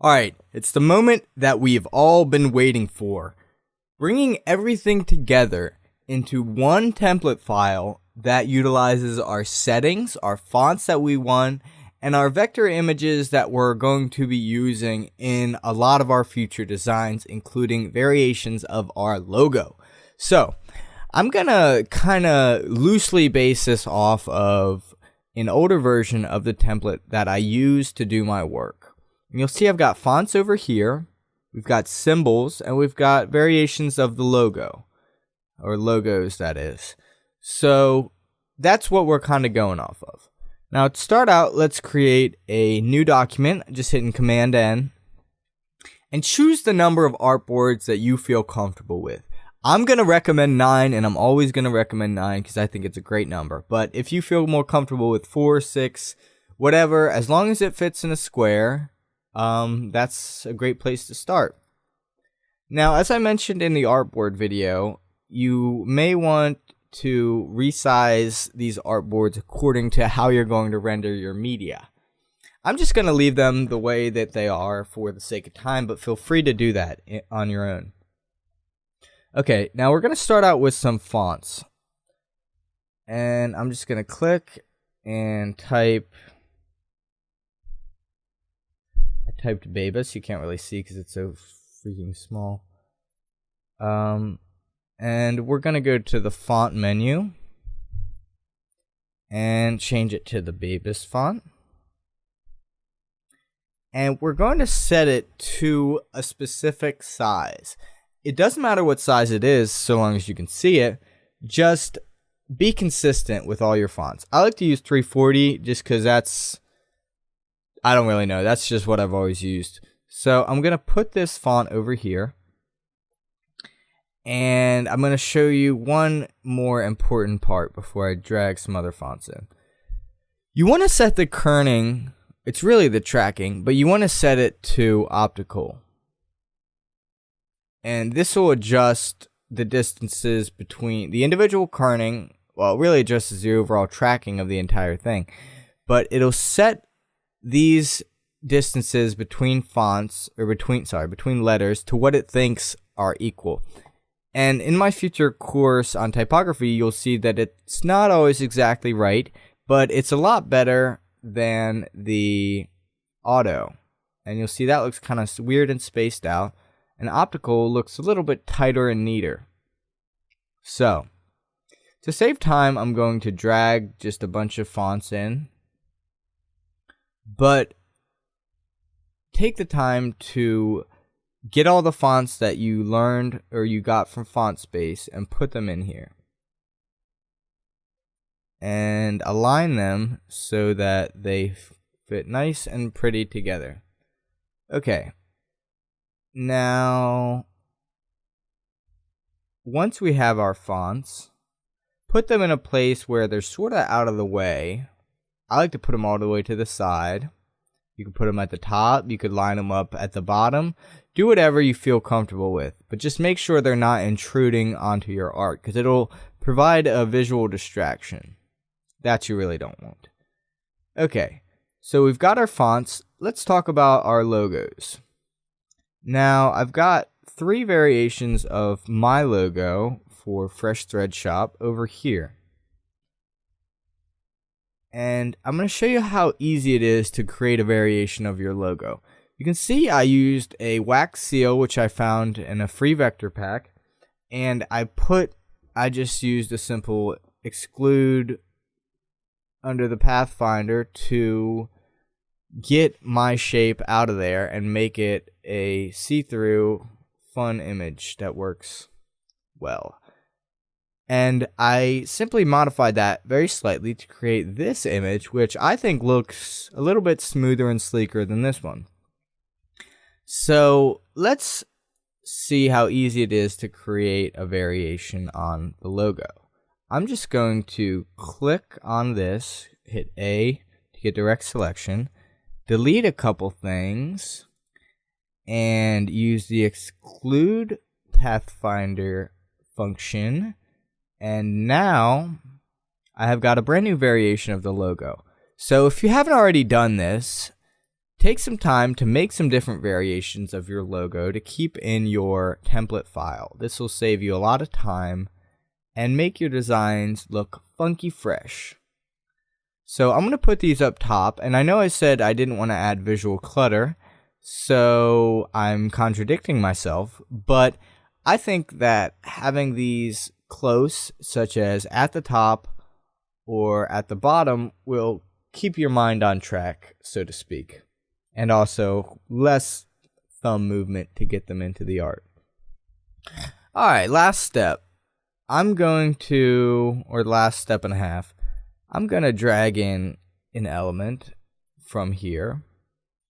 Alright, it's the moment that we've all been waiting for. Bringing everything together into one template file that utilizes our settings, our fonts that we want, and our vector images that we're going to be using in a lot of our future designs, including variations of our logo. So, I'm gonna kind of loosely base this off of an older version of the template that I use to do my work. And you'll see I've got fonts over here, we've got symbols, and we've got variations of the logo, or logos that is. So that's what we're kind of going off of. Now to start out, let's create a new document, just hitting Command N, and choose the number of artboards that you feel comfortable with. I'm going to recommend 9, and I'm always going to recommend 9 because I think it's a great number. But if you feel more comfortable with 4, 6, whatever, as long as it fits in a square, that's a great place to start. Now, as I mentioned in the artboard video, you may want to resize these artboards according to how you're going to render your media. I'm just going to leave them the way that they are for the sake of time, but feel free to do that on your own. Okay, now we're going to start out with some fonts. And I'm just going to click and type. I typed Babus. You can't really see because it's so freaking small. And we're going to go to the font menu and change it to the Babus font. And we're going to set it to a specific size. It doesn't matter what size it is, so long as you can see it. Just be consistent with all your fonts. I like to use 340 just because that's, I don't really know. That's just what I've always used. So I'm going to put this font over here. And I'm going to show you one more important part before I drag some other fonts in. You want to set the kerning, it's really the tracking, but you want to set it to optical. And this will adjust the distances between the individual kerning. Well, it really adjusts the overall tracking of the entire thing. But it'll set these distances between fonts, or between letters, to what it thinks are equal. And in my future course on typography, you'll see that it's not always exactly right, but it's a lot better than the auto. And you'll see that looks kind of weird and spaced out. And optical looks a little bit tighter and neater. So, to save time, I'm going to drag just a bunch of fonts in. But take the time to get all the fonts that you learned or you got from Fontspace and put them in here. And align them so that they fit nice and pretty together. Okay. Now, once we have our fonts, put them in a place where they're sort of out of the way. I like to put them all the way to the side. You can put them at the top. You could line them up at the bottom. Do whatever you feel comfortable with. But just make sure they're not intruding onto your art, because it'll provide a visual distraction that you really don't want. Okay, so we've got our fonts. Let's talk about our logos. Now, I've got 3 variations of my logo for Fresh Thread Shop over here. And I'm going to show you how easy it is to create a variation of your logo. You can see I used a wax seal, which I found in a free vector pack. And I just used a simple exclude under the Pathfinder to get my shape out of there and make it a see-through fun image that works well. And I simply modified that very slightly to create this image, which I think looks a little bit smoother and sleeker than this one. So let's see how easy it is to create a variation on the logo. I'm just going to click on this, hit A to get direct selection, delete a couple things, and use the exclude Pathfinder function. And now I have got a brand new variation of the logo. So if you haven't already done this, take some time to make some different variations of your logo to keep in your template file. This will save you a lot of time and make your designs look funky fresh. So I'm going to put these up top, and I know I said I didn't want to add visual clutter, so I'm contradicting myself, but I think that having these close, such as at the top or at the bottom, will keep your mind on track, so to speak, and also less thumb movement to get them into the art. Alright, last step. Last step and a half, I'm going to drag in an element from here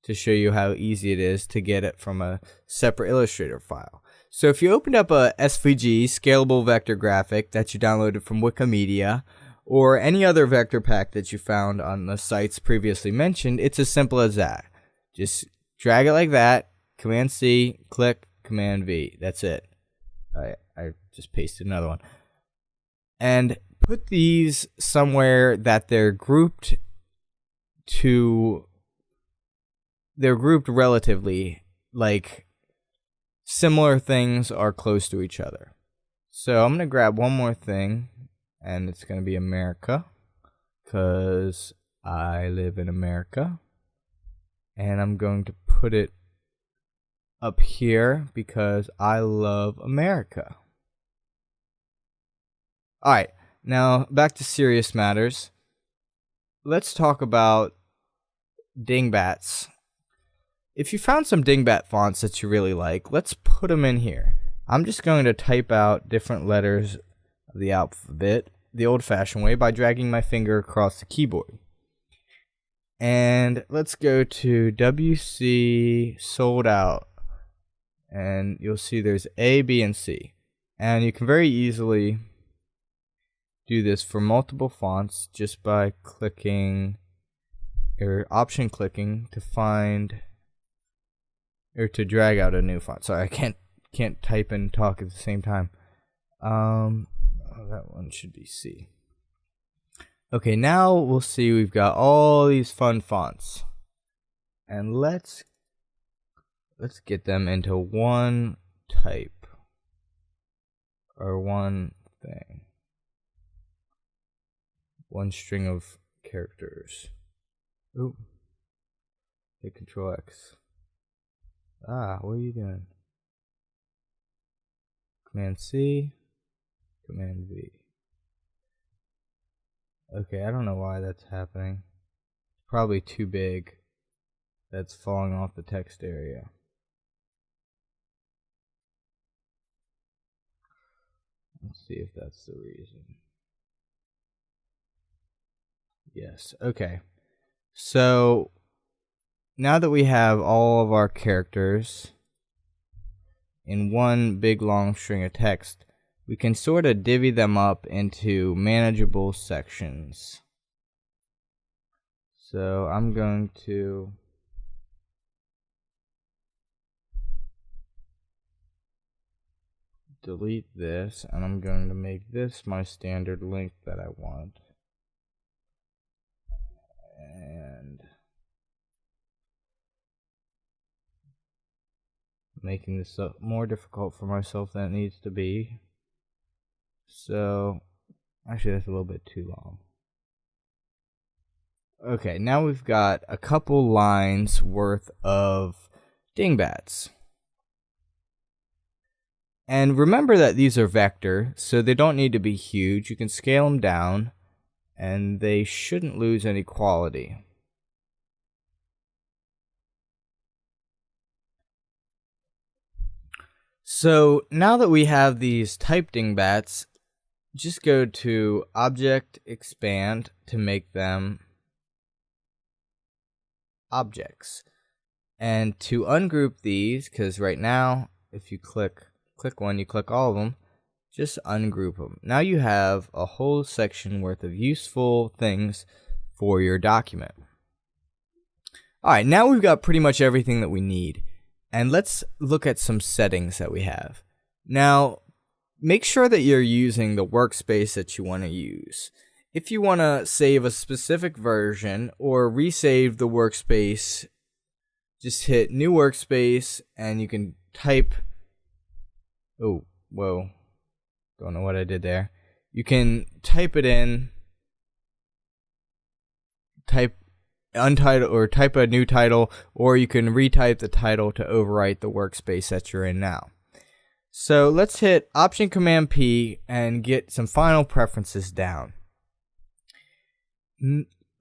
to show you how easy it is to get it from a separate Illustrator file. So if you opened up a SVG, scalable vector graphic, that you downloaded from Wikimedia, or any other vector pack that you found on the sites previously mentioned, it's as simple as that. Just drag it like that, Command C, click, Command V. That's it. I just pasted another one. And put these somewhere that they're grouped relatively, like similar things are close to each other. So I'm going to grab one more thing, and it's going to be America, because I live in America. And I'm going to put it up here because I love America. Alright, now back to serious matters. Let's talk about dingbats. If you found some dingbat fonts that you really like, let's put them in here. I'm just going to type out different letters of the alphabet the old-fashioned way by dragging my finger across the keyboard. And let's go to WC sold out, and you'll see there's A, B, and C. And you can very easily do this for multiple fonts just by clicking or option clicking to find or to drag out a new font. Sorry, I can't type and talk at the same time. That one should be C. Okay, now we'll see we've got all these fun fonts. And let's get them into one type or one thing. One string of characters. Oop. Hit Control X. What are you doing? Command C, Command V. Okay, I don't know why that's happening. It's probably too big. That's falling off the text area. Let's see if that's the reason. Yes, okay. So now that we have all of our characters in one big long string of text, we can sort of divvy them up into manageable sections. So I'm going to delete this, and I'm going to make this my standard length that I want. And making this more difficult for myself than it needs to be. So, actually that's a little bit too long. Okay, now we've got a couple lines worth of dingbats. And remember that these are vector, so they don't need to be huge. You can scale them down, and they shouldn't lose any quality. So now that we have these type dingbats, just go to Object, Expand to make them objects. And to ungroup these, because right now, if you click one, you click all of them, just ungroup them. Now you have a whole section worth of useful things for your document. Alright, now we've got pretty much everything that we need. And let's look at some settings that we have. Now, make sure that you're using the workspace that you want to use. If you want to save a specific version or resave the workspace just hit new workspace and you can type, oh, whoa, don't know what I did there. You can type it in, type untitled or type a new title, or you can retype the title to overwrite the workspace that you're in now. So let's hit Option Command P and get some final preferences down.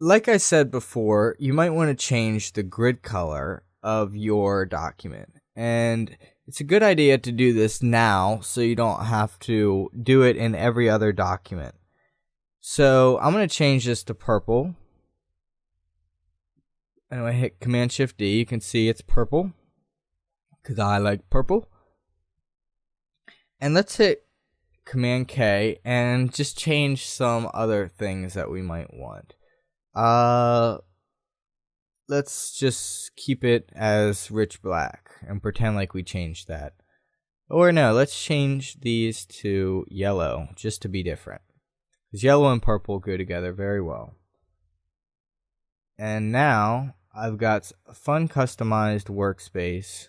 Like I said before, you might want to change the grid color of your document, and it's a good idea to do this now so you don't have to do it in every other document. So I'm going to change this to purple. And when I hit Command Shift D, you can see it's purple because I like purple. And let's hit Command K and just change some other things that we might want. Let's just keep it as rich black and pretend like we changed that. Or no, let's change these to yellow just to be different, because yellow and purple go together very well. And now I've got a fun customized workspace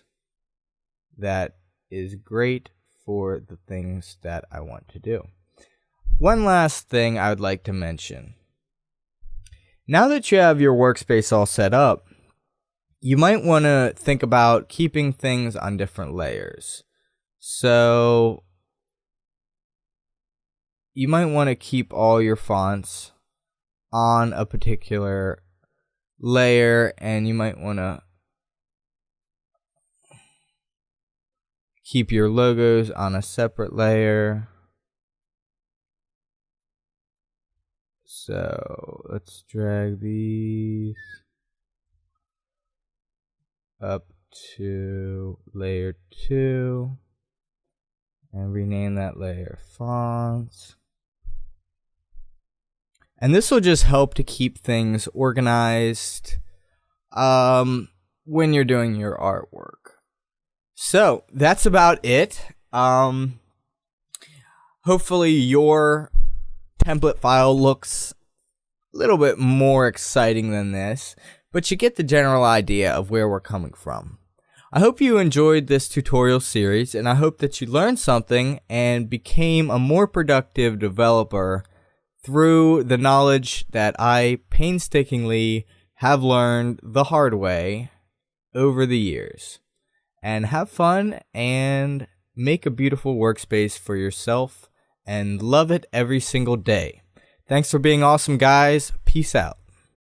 that is great for the things that I want to do. One last thing I would like to mention. Now that you have your workspace all set up, you might want to think about keeping things on different layers. So you might want to keep all your fonts on a particular layer, and you might want to keep your logos on a separate layer. So let's drag these up to layer 2 and rename that layer fonts. And this will just help to keep things organized when you're doing your artwork. So that's about it. Hopefully your template file looks a little bit more exciting than this, but you get the general idea of where we're coming from. I hope you enjoyed this tutorial series, and I hope that you learned something and became a more productive developer through the knowledge that I painstakingly have learned the hard way over the years. And have fun and make a beautiful workspace for yourself and love it every single day. Thanks for being awesome, guys. Peace out.